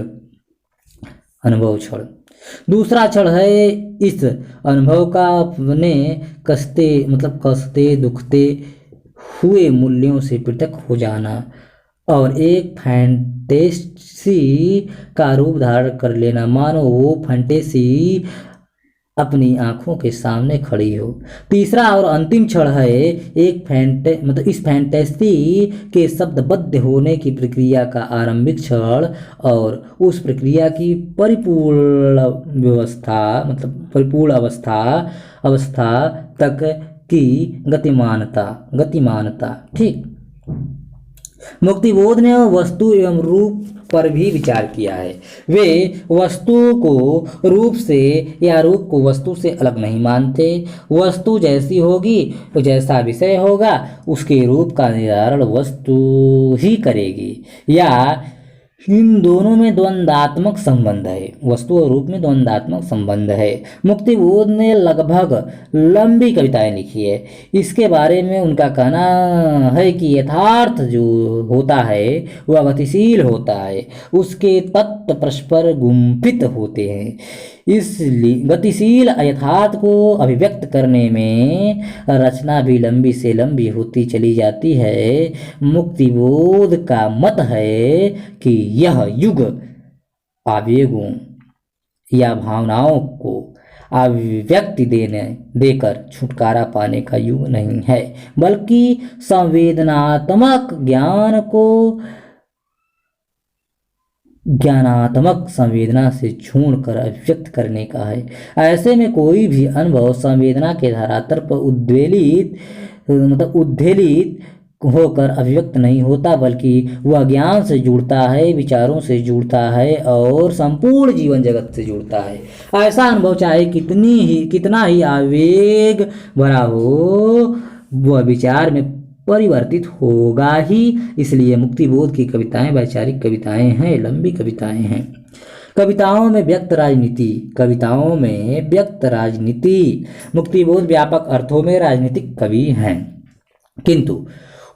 Speaker 1: अनुभव क्षण। दूसरा क्षण है इस अनुभव का अपने कसते दुखते हुए मूल्यों से पृथक हो जाना और एक फैंटेसी का रूप धारण कर लेना, मानो वो फैंटेसी अपनी आंखों के सामने खड़ी हो। तीसरा और अंतिम क्षण है इस फैंटेसी के शब्दबद्ध होने की प्रक्रिया का आरंभिक क्षण और उस प्रक्रिया की परिपूर्ण अवस्था तक की गतिमानता। ठीक। मुक्तिबोध ने वस्तु एवं रूप पर भी विचार किया है। वे वस्तु को रूप से या रूप को वस्तु से अलग नहीं मानते। वस्तु जैसी होगी तो जैसा विषय होगा उसके रूप का निर्धारण वस्तु ही करेगी, या इन दोनों में द्वंद्वात्मक संबंध है। वस्तु और रूप में द्वंद्वात्मक संबंध है। मुक्तिबोध ने लगभग लंबी कविताएं लिखी है। इसके बारे में उनका कहना है कि यथार्थ जो होता है वह गतिशील होता है, उसके तत्व परस्पर गुंफित होते हैं। इसलिए गतिशील यथार्थ को अभिव्यक्त करने में रचना भी लंबी से लंबी होती चली जाती है। मुक्तिबोध का मत है कि यह युग आवेगों या भावनाओं को अभिव्यक्ति देकर छुटकारा पाने का युग नहीं है, बल्कि संवेदनात्मक ज्ञान को ज्ञानात्मक संवेदना से छोड़कर अभिव्यक्त करने का है। ऐसे में कोई भी अनुभव संवेदना के धरातल पर उद्वेलित होकर अभिव्यक्त नहीं होता, बल्कि वह ज्ञान से जुड़ता है, विचारों से जुड़ता है और संपूर्ण जीवन जगत से जुड़ता है। ऐसा अनुभव चाहे कितना ही आवेग भरा हो, वह विचार में परिवर्तित होगा ही। इसलिए मुक्तिबोध की कविताएं वैचारिक कविताएं हैं, लंबी कविताएं हैं। कविताओं में व्यक्त राजनीति। मुक्तिबोध व्यापक अर्थों में राजनीतिक कवि हैं, किंतु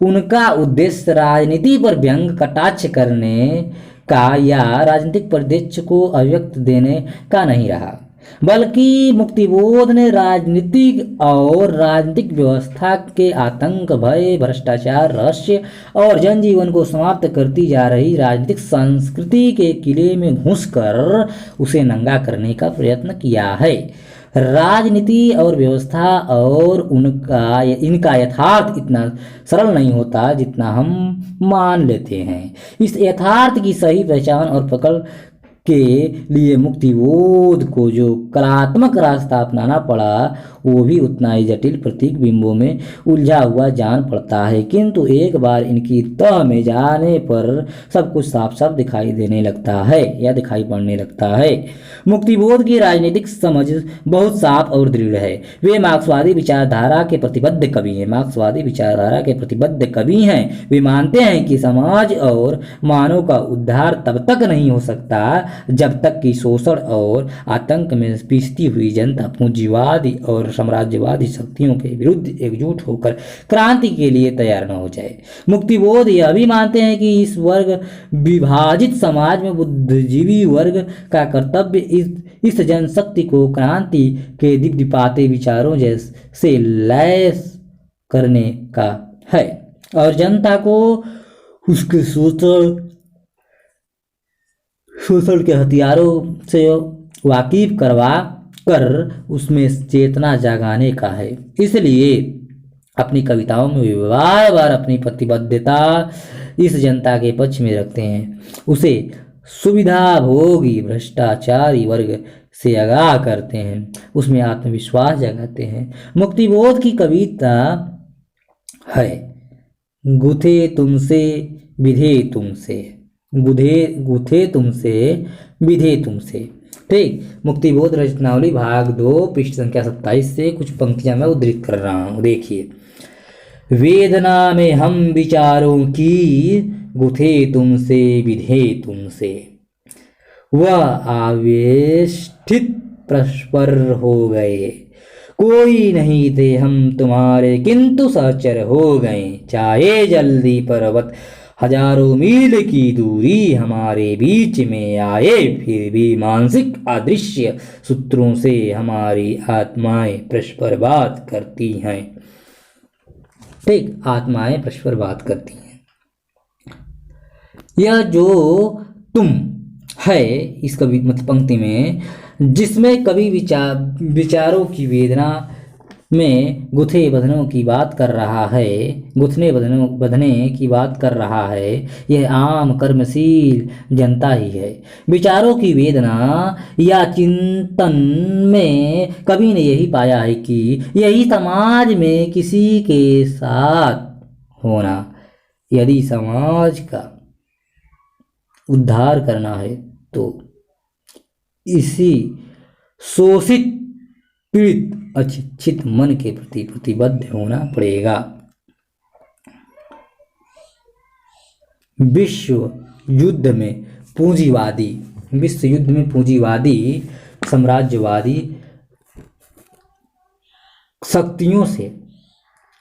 Speaker 1: उनका उद्देश्य राजनीति पर व्यंग कटाक्ष करने का या राजनीतिक परिदृश्य को अभिव्यक्त देने का नहीं रहा, बल्कि मुक्तिबोध ने राजनीतिक और राजनीतिक व्यवस्था के आतंक, भय, भ्रष्टाचार, रहस्य और जनजीवन को समाप्त करती जा रही राजनीतिक संस्कृति के किले में घुसकर उसे नंगा करने का प्रयत्न किया है। राजनीति और व्यवस्था और इनका यथार्थ इतना सरल नहीं होता जितना हम मान लेते हैं। इस यथार्थ की सही पहचान और पकड़ के लिए मुक्तिबोध को जो कलात्मक रास्ता अपनाना पड़ा वो भी उतना ही जटिल प्रतीक बिंबों में उलझा हुआ जान पड़ता है, किंतु एक बार इनकी तह में जाने पर सब कुछ साफ साफ दिखाई देने लगता है या दिखाई पड़ने लगता है। मुक्तिबोध की राजनीतिक समझ बहुत साफ और दृढ़ है। वे मार्क्सवादी विचारधारा के प्रतिबद्ध कवि हैं। वे मानते हैं कि समाज और मानव का उद्धार तब तक नहीं हो सकता जब तक कि शोषण और आतंक में पिसती हुई जनता पूंजीवादी और साम्राज्यवादी शक्तियों के विरुद्ध एकजुट होकर क्रांति के लिए तैयार न हो जाए। मुक्तिबोध यह भी मानते हैं कि इस वर्ग विभाजित समाज में बुद्धिजीवी वर्ग का कर्तव्य इस जनशक्ति को क्रांति के दीप्तिपाते विचारों से लैस करने का है और जनता को उसके शोषण के हथियारों से वाकिफ करवा कर उसमें चेतना जगाने का है। इसलिए अपनी कविताओं में वे बार बार अपनी प्रतिबद्धता इस जनता के पक्ष में रखते हैं, उसे सुविधा भोगी भ्रष्टाचारी वर्ग से आगाह करते हैं, उसमें आत्मविश्वास जगाते हैं। मुक्तिबोध की कविता है गुथे तुमसे विधे तुमसे। ठीक। मुक्तिबोध रचनावली भाग 2 पृष्ठ संख्या 27 से कुछ पंक्तियां मैं उद्धृत कर रहा हूं। देखिए, वेदना में हम विचारों की गुथे तुमसे विधे तुमसे, वह आवेष्टित परस्पर हो गए, कोई नहीं थे हम तुम्हारे किंतु सहचर हो गए, चाहे जल्दी पर्वत हजारों मील की दूरी हमारे बीच में आए, फिर भी मानसिक अदृश्य सूत्रों से हमारी आत्माएं परस्पर बात करती हैं। ठीक, आत्माएं परस्पर बात करती हैं। यह जो तुम है इस कवि पंक्ति में, जिसमें कवि विचारों की वेदना में गुथे बंधनों की बात कर रहा है, बंधने की बात कर रहा है। यह आम कर्मशील जनता ही है। विचारों की वेदना या चिंतन में कवि ने यही पाया है कि यही समाज में किसी के साथ होना। यदि समाज का उद्धार करना है तो इसी शोषित पीड़ित अशिक्षित मन के प्रति प्रतिबद्ध होना पड़ेगा। विश्व युद्ध में पूंजीवादी साम्राज्यवादी शक्तियों से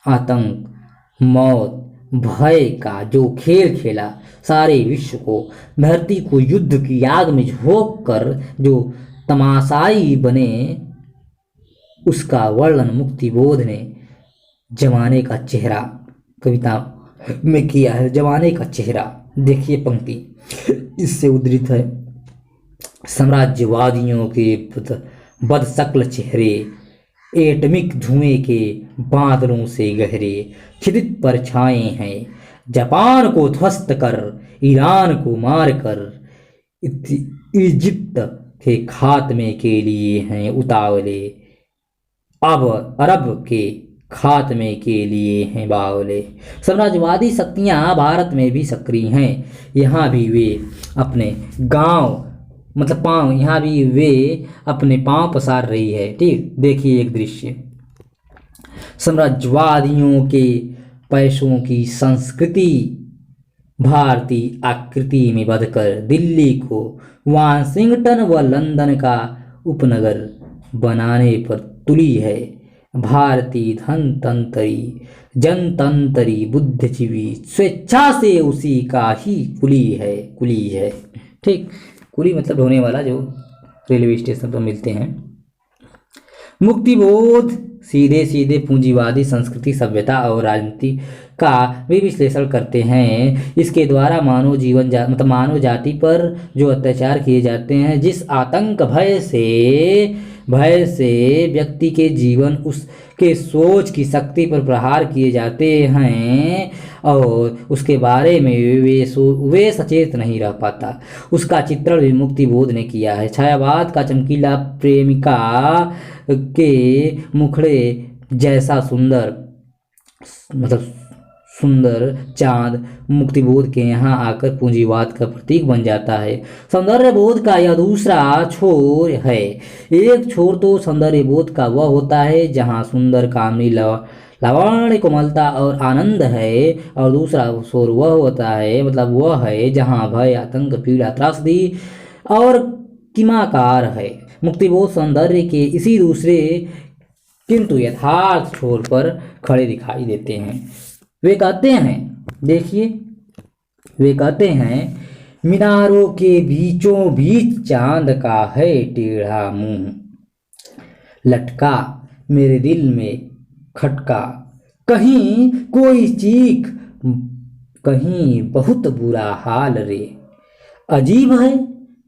Speaker 1: आतंक, मौत, भय का जो खेल खेला, सारे विश्व को, धरती को युद्ध की आग में झोंक कर जो तमाशाई बने, उसका वर्णन मुक्तिबोध ने जमाने का चेहरा कविता में किया है। जमाने का चेहरा, देखिए पंक्ति इससे उद्धृत है। साम्राज्यवादियों के बदशक्ल चेहरे एटमिक धुएं के बादलों से गहरे क्षितिज पर छाए हैं। जापान को ध्वस्त कर, ईरान को मार कर, इजिप्त के खात्मे के लिए हैं उतावले, अब अरब के खात्मे के लिए हैं बावले। साम्राज्यवादी शक्तियां भारत में भी सक्रिय हैं। यहाँ भी वे अपने गांव मतलब पांव यहाँ भी वे अपने पांव पसार रही है। ठीक, देखिए एक दृश्य। साम्राज्यवादियों के पैसों की संस्कृति भारतीय आकृति में बदकर दिल्ली को वाशिंगटन व लंदन का उपनगर बनाने पर तुली है। भारतीय धनतंत्री जनतंत्री बुद्धिजीवी स्वेच्छा से उसी का ही कुली है। ठीक, कुली मतलब ढोने वाला, जो रेलवे स्टेशन पर मिलते हैं। मुक्तिबोध सीधे सीधे पूंजीवादी संस्कृति, सभ्यता और राजनीति का भी विश्लेषण करते हैं। इसके द्वारा मानव जाति पर जो अत्याचार किए जाते हैं, जिस आतंक भय से व्यक्ति के जीवन, उसके सोच की शक्ति पर प्रहार किए जाते हैं और उसके बारे में वे सचेत नहीं रह पाता, उसका चित्रण भी मुक्तिबोध ने किया है। छायावाद का चमकीला प्रेमिका के मुखड़े जैसा सुंदर चांद मुक्तिबोध के यहाँ आकर पूंजीवाद का प्रतीक बन जाता है। सौंदर्यबोध का यह दूसरा छोर है। एक छोर तो सौंदर्यबोध का वह होता है जहाँ सुंदर कामनी लावण्य, कोमलता और आनंद है, और दूसरा छोर वह होता है वह है जहाँ भय, आतंक, पीड़ा, त्रासदी और किमाकार है। मुक्तिबोध सौंदर्य के इसी दूसरे किंतु यथार्थ छोर पर खड़े दिखाई देते हैं। वे कहते हैं, देखिए, वे कहते हैं, मीनारों के बीचों बीच चांद का है टेढ़ा मुंह, लटका मेरे दिल में खटका, कहीं कोई चीख, कहीं बहुत बुरा हाल रे। अजीब है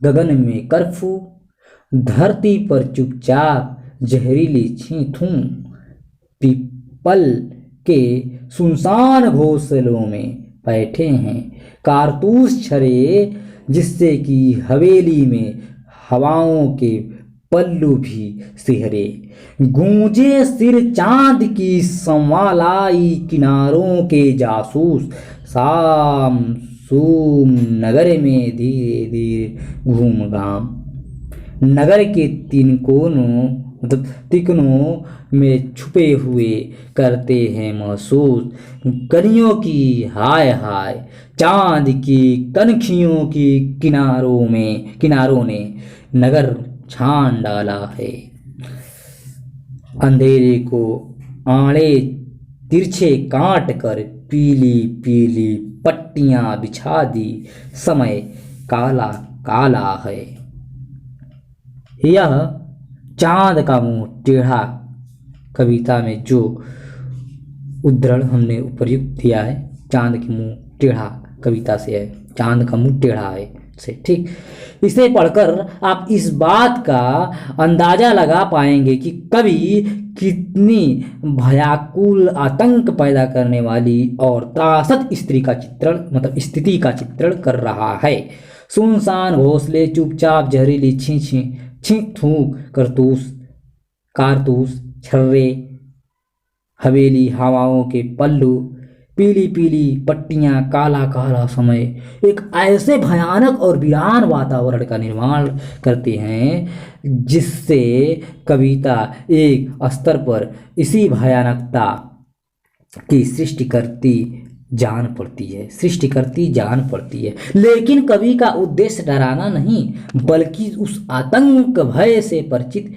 Speaker 1: गगन में कर्फ्यू, धरती पर चुपचाप जहरीली छींथू, पीपल के सुनसान घोंसलों में बैठे हैं कारतूस छरे, जिससे कि हवेली में हवाओं के पल्लू भी सिहरे। गूंजे सिर चांद की संवालाई किनारों के जासूस, शाम सूम नगर में धीरे धीरे घूम घाम, नगर के तीन कोनों तिकोनों में छुपे हुए करते हैं महसूस कलियों की हाय हाय। चांद की कनखियों की किनारों ने नगर छान डाला है। अंधेरे को आड़े तिरछे काट कर पीली पीली पट्टियां बिछा दी, समय काला काला है। यह चांद का मुंह टेढ़ा कविता में जो उद्धरण हमने उपर्युक्त दिया है, चांद के मुंह टेढ़ा कविता से है, चांद का मुंह टेढ़ा है। से। ठीक, इसे पढ़कर आप इस बात का अंदाजा लगा पाएंगे कि कवि कितनी भयाकुल आतंक पैदा करने वाली और त्रासद स्त्री का चित्रण मतलब स्थिति का चित्रण कर रहा है। सुनसान घोंसले, चुपचाप जहरीली छी छी छी थूक करतूस कारतूस, छर्रे, हवेली, हवाओं के पल्लू, पीली पीली पट्टियां, काला काला समय एक ऐसे भयानक और वीरान वातावरण का निर्माण करते हैं जिससे कविता एक स्तर पर इसी भयानकता की सृष्टि करती जान पड़ती है। लेकिन कवि का उद्देश्य डराना नहीं बल्कि उस आतंक भय से परिचित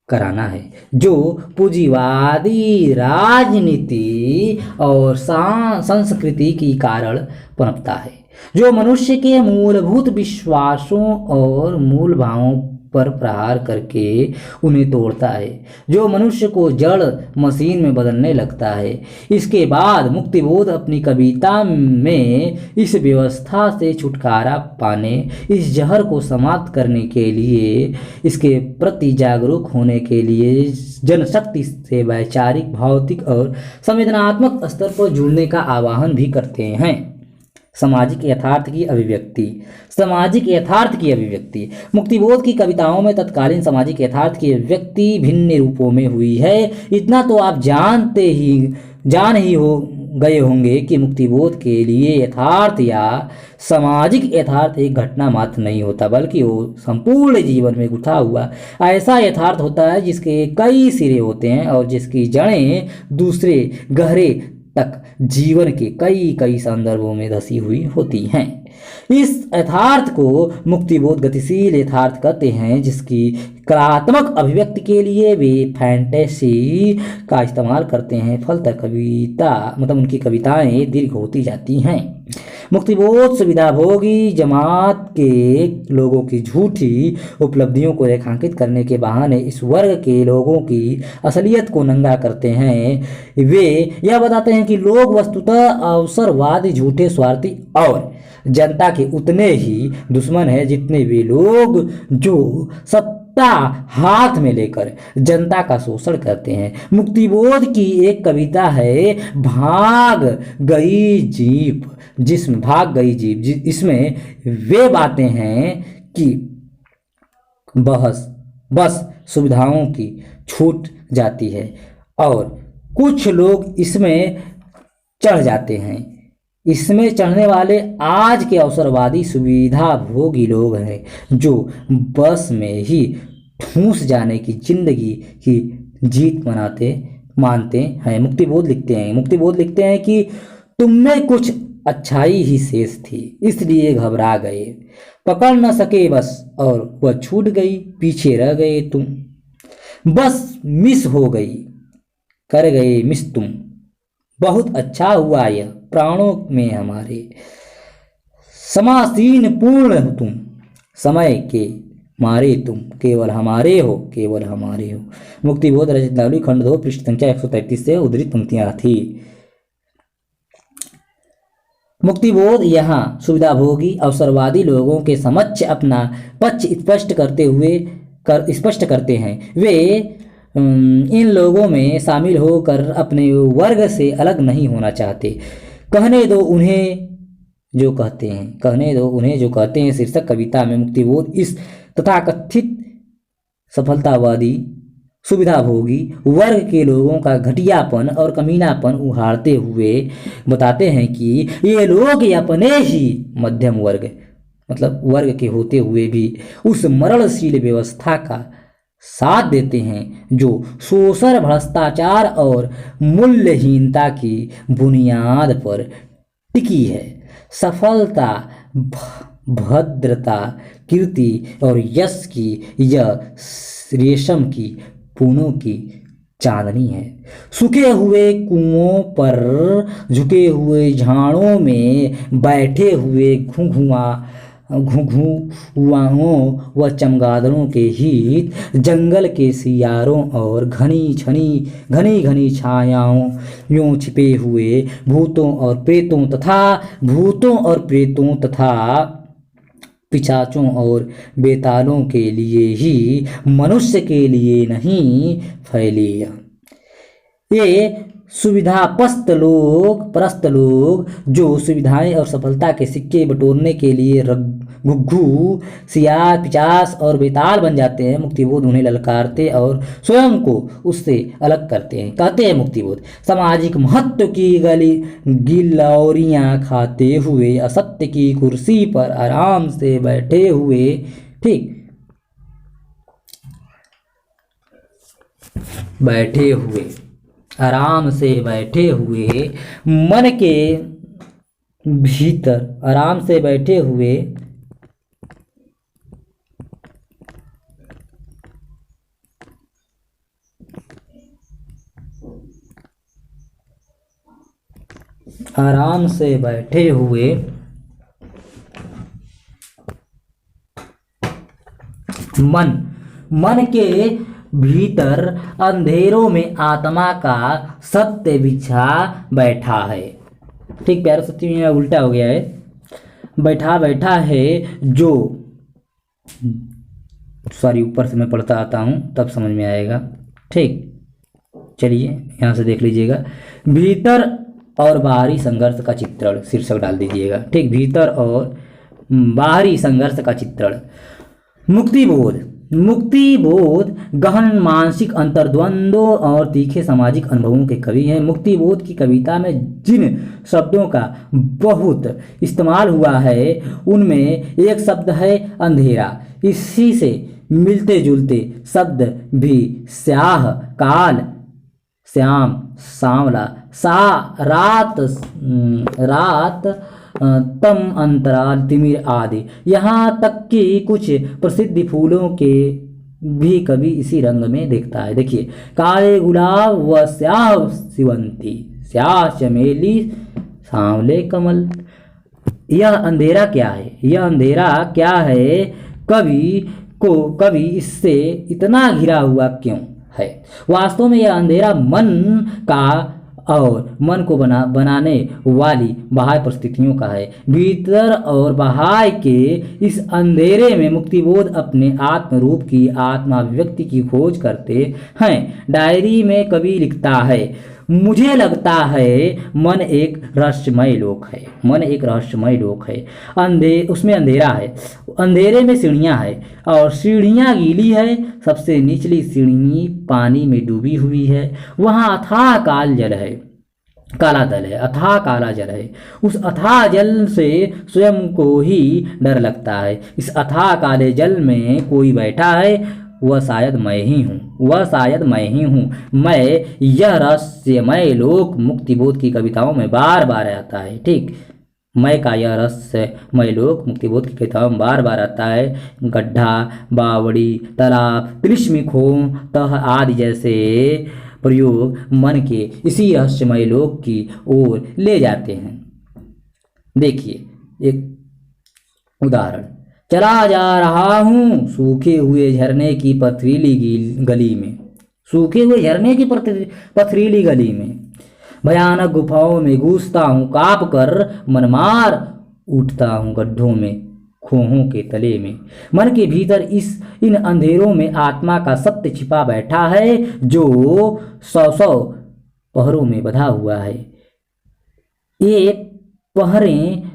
Speaker 1: कराना है जो पूंजीवादी राजनीति और संस्कृति के कारण पनपता है, जो मनुष्य के मूलभूत विश्वासों और मूल भावों पर प्रहार करके उन्हें तोड़ता है, जो मनुष्य को जड़ मशीन में बदलने लगता है। इसके बाद मुक्तिबोध अपनी कविता में इस व्यवस्था से छुटकारा पाने, इस जहर को समाप्त करने के लिए, इसके प्रति जागरूक होने के लिए जनशक्ति से वैचारिक, भौतिक और संवेदनात्मक स्तर पर जुड़ने का आह्वान भी करते हैं। सामाजिक यथार्थ की अभिव्यक्ति मुक्तिबोध की कविताओं में तत्कालीन सामाजिक यथार्थ की अभिव्यक्ति भिन्न रूपों में हुई है। इतना तो आप जान ही हो गए होंगे कि मुक्तिबोध के लिए यथार्थ या सामाजिक यथार्थ एक घटना मात्र नहीं होता बल्कि वो संपूर्ण जीवन में गुथा हुआ ऐसा यथार्थ होता है जिसके कई सिरे होते हैं और जिसकी जड़ें दूसरे गहरे तक जीवन के कई संदर्भों में धसी हुई होती हैं। इस यथार्थ को मुक्तिबोध गतिशील यथार्थ कहते हैं, जिसकी कलात्मक अभिव्यक्ति के लिए वे फैंटेसी का इस्तेमाल करते हैं। फलतः उनकी कविताएं दीर्घ होती जाती हैं। मुक्तिबोध सुविधाभोगी जमात के लोगों की झूठी उपलब्धियों को रेखांकित करने के बहाने इस वर्ग के लोगों की असलियत को नंगा करते हैं। वे यह बताते हैं कि लोग वस्तुतः अवसरवादी, झूठे, स्वार्थी और जनता के उतने ही दुश्मन हैं जितने वे लोग जो सत्ता हाथ में लेकर जनता का शोषण करते हैं। मुक्तिबोध की एक कविता है भाग गई जीप, इसमें वे बातें हैं कि बस सुविधाओं की छूट जाती है और कुछ लोग इसमें चढ़ जाते हैं। इसमें चढ़ने वाले आज के अवसरवादी सुविधा भोगी लोग हैं जो बस में ही ठूंस जाने की जिंदगी की जीत मानते हैं। मुक्तिबोध लिखते हैं कि तुम में कुछ अच्छाई ही शेष थी, इसलिए घबरा गए, पकड़ न सके बस और वह छूट गई, पीछे रह गए तुम, बस मिस हो गई, कर गए मिस तुम, बहुत अच्छा हुआ यह प्राणों में हमारे, समासीन पूर्ण हो तुम, समय के मारे तुम, केवल हमारे हो। मुक्तिबोध रचनावली खंड 2 पृष्ठ संख्या 133 से उद्धृत पंक्तियां थी। मुक्तिबोध यहाँ सुविधाभोगी अवसरवादी लोगों के समक्ष अपना पक्ष स्पष्ट करते हैं। वे इन लोगों में शामिल होकर अपने वर्ग से अलग नहीं होना चाहते। कहने दो उन्हें जो कहते हैं शीर्षक कविता में मुक्तिबोध इस तथाकथित सफलतावादी सुविधाभोगी वर्ग के लोगों का घटियापन और कमीनापन उहाड़ते हुए बताते हैं कि ये लोग अपने ही मध्यम वर्ग के होते हुए भी उस मरणशील व्यवस्था का साथ देते हैं जो शोषण, भ्रष्टाचार और मूल्यहीनता की बुनियाद पर टिकी है। सफलता, भद्रता, कीर्ति और यश की यह रेशम की पूनों की चांदनी है। सूखे हुए कुओं पर झुके हुए झाड़ों में बैठे हुए घुघुआओं व चमगादड़ों के हित, जंगल के सियारों और घनी छायाओं यूं छिपे हुए भूतों और प्रेतों तथा पिशाचों और बेतालों के लिए ही, मनुष्य के लिए नहीं फैली। ये परस्त लोग जो सुविधाएं और सफलता के सिक्के बटोरने के लिए घुघू, सियार, पिशाच और बेताल बन जाते हैं, मुक्तिबोध उन्हें ललकारते और स्वयं को उससे अलग करते हैं। कहते हैं मुक्तिबोध, सामाजिक महत्व की गिलौरियां खाते हुए, असत्य की कुर्सी पर आराम से बैठे हुए, ठीक, आराम से बैठे हुए मन के भीतर, आराम से बैठे हुए मन के भीतर अंधेरों में आत्मा का सत्य बिछा बैठा है। ठीक, प्यारा सत्य में उल्टा हो गया है, बैठा है जो, सॉरी ऊपर से मैं पढ़ता आता हूँ तब समझ में आएगा। ठीक, चलिए यहाँ से देख लीजिएगा, भीतर और बाहरी संघर्ष का चित्रण शीर्षक डाल दीजिएगा। ठीक, भीतर और बाहरी संघर्ष का चित्रण। मुक्तिबोध गहन मानसिक अंतर्द्वंदों और तीखे सामाजिक अनुभवों के कवि हैं। मुक्तिबोध की कविता में जिन शब्दों का बहुत इस्तेमाल हुआ है उनमें एक शब्द है अंधेरा। इसी से मिलते जुलते शब्द भी स्याह, काल, श्याम, सांवला, रात, तम, अंतराल, तिमिर आदि, यहाँ तक कि कुछ प्रसिद्ध फूलों के भी कवि इसी रंग में देखता है। देखिए, काले गुलाब व स्याह सिवंती, स्याह चमेली, सांवले कमल। यह अंधेरा क्या है? कवि इससे इतना घिरा हुआ क्यों है? वास्तव में यह अंधेरा मन का और मन को बनाने वाली बाह्य परिस्थितियों का है। भीतर और बाहर के इस अंधेरे में मुक्तिबोध अपने आत्म रूप की, आत्माभिव्यक्ति की खोज करते हैं। डायरी में कवि लिखता है, मुझे लगता है मन एक रहस्यमय लोक है। उसमें अंधेरा है, अंधेरे में सीढ़ियाँ है और सीढ़ियाँ गीली है। सबसे निचली सीढ़ी पानी में डूबी हुई है। वहाँ अथाह काला जल है। उस अथाह जल से स्वयं को ही डर लगता है। इस अथाह काले जल में कोई बैठा है, वह शायद मैं ही हूँ। मैं, यह रहस्यमय लोक मुक्तिबोध की कविताओं में बार बार आता है। ठीक, मैं का यह रहस्यमय लोक मुक्तिबोध की कविताओं में बार बार आता है। गड्ढा, बावड़ी, तालाब, कृष्ण खोह, तह आदि जैसे प्रयोग मन के इसी रहस्यमय लोक की ओर ले जाते हैं। देखिए एक उदाहरण, चला जा रहा हूँ सूखे हुए झरने की पथरीली गली में, भयानक गुफाओं में घुसता हूँ, काँप कर मनमार उठता हूँ गड्ढों में, खोहों के तले में। मन के भीतर इन अंधेरों में आत्मा का सत्य छिपा बैठा है, जो सौ पहरों में बंधा हुआ है। ये पहरें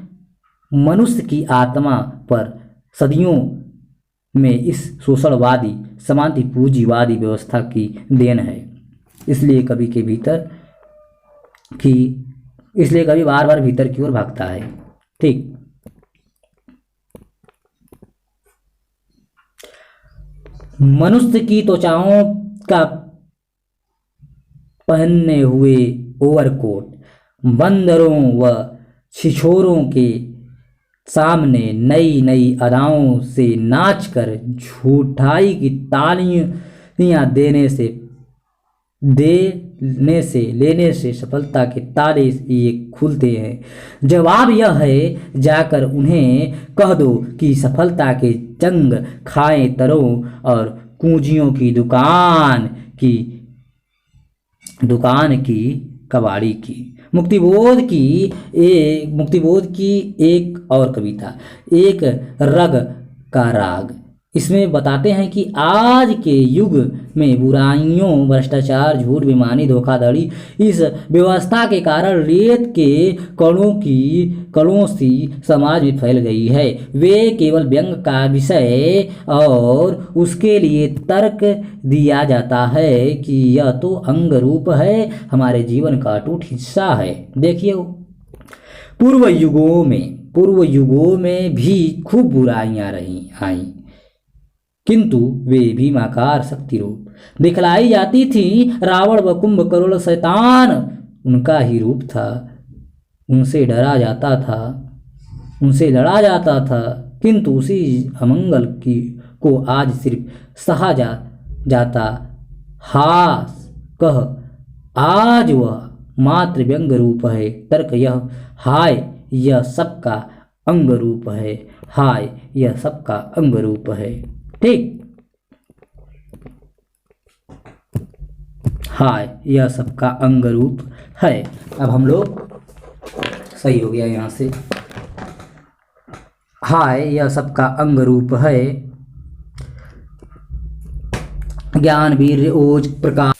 Speaker 1: मनुष्य की आत्मा पर सदियों में इस शोषणवादी, समांति पूंजीवादी व्यवस्था की देन है। इसलिए कभी बार बार भीतर की ओर भागता है। ठीक, मनुष्य की त्वचाओं का पहनने हुए ओवरकोट बंदरों व छिछोरों के सामने नई नई अदाओं से नाचकर झूठाई की तालियां लेने से सफलता के ताले ये खुलते हैं। जवाब यह है, जाकर उन्हें कह दो कि सफलता के जंग खाएं तरों और कुंजियों की दुकान की कबाड़ी की। मुक्तिबोध की एक और कविता, एक रग का राग। इसमें बताते हैं कि आज के युग में बुराइयों, भ्रष्टाचार, झूठ, बेईमानी, धोखाधड़ी, इस व्यवस्था के कारण रेत के कणों सी समाज में फैल गई है। वे केवल व्यंग का विषय और उसके लिए तर्क दिया जाता है कि यह तो अंग रूप है, हमारे जीवन का अटूट हिस्सा है। देखिए, पूर्व युगों में भी खूब बुराइयां आई, किंतु वे भीमाकार शक्ति रूप दिखलाई जाती थी। रावण व कुंभकर्ण शैतान उनका ही रूप था। उनसे लड़ा जाता था, किंतु उसी अमंगल को आज सिर्फ सहा जाता। हास कह आज वह मात्र व्यंग रूप है। तर्क यह, हाय यह सबका अंग रूप है, हाय यह सबका अंग रूप है। ठीक, हाय यह सबका अंग रूप है। अब हम लोग, सही हो गया यहाँ से, हाय यह सबका अंग रूप है। ज्ञान, वीर्य, ओज, प्रकाश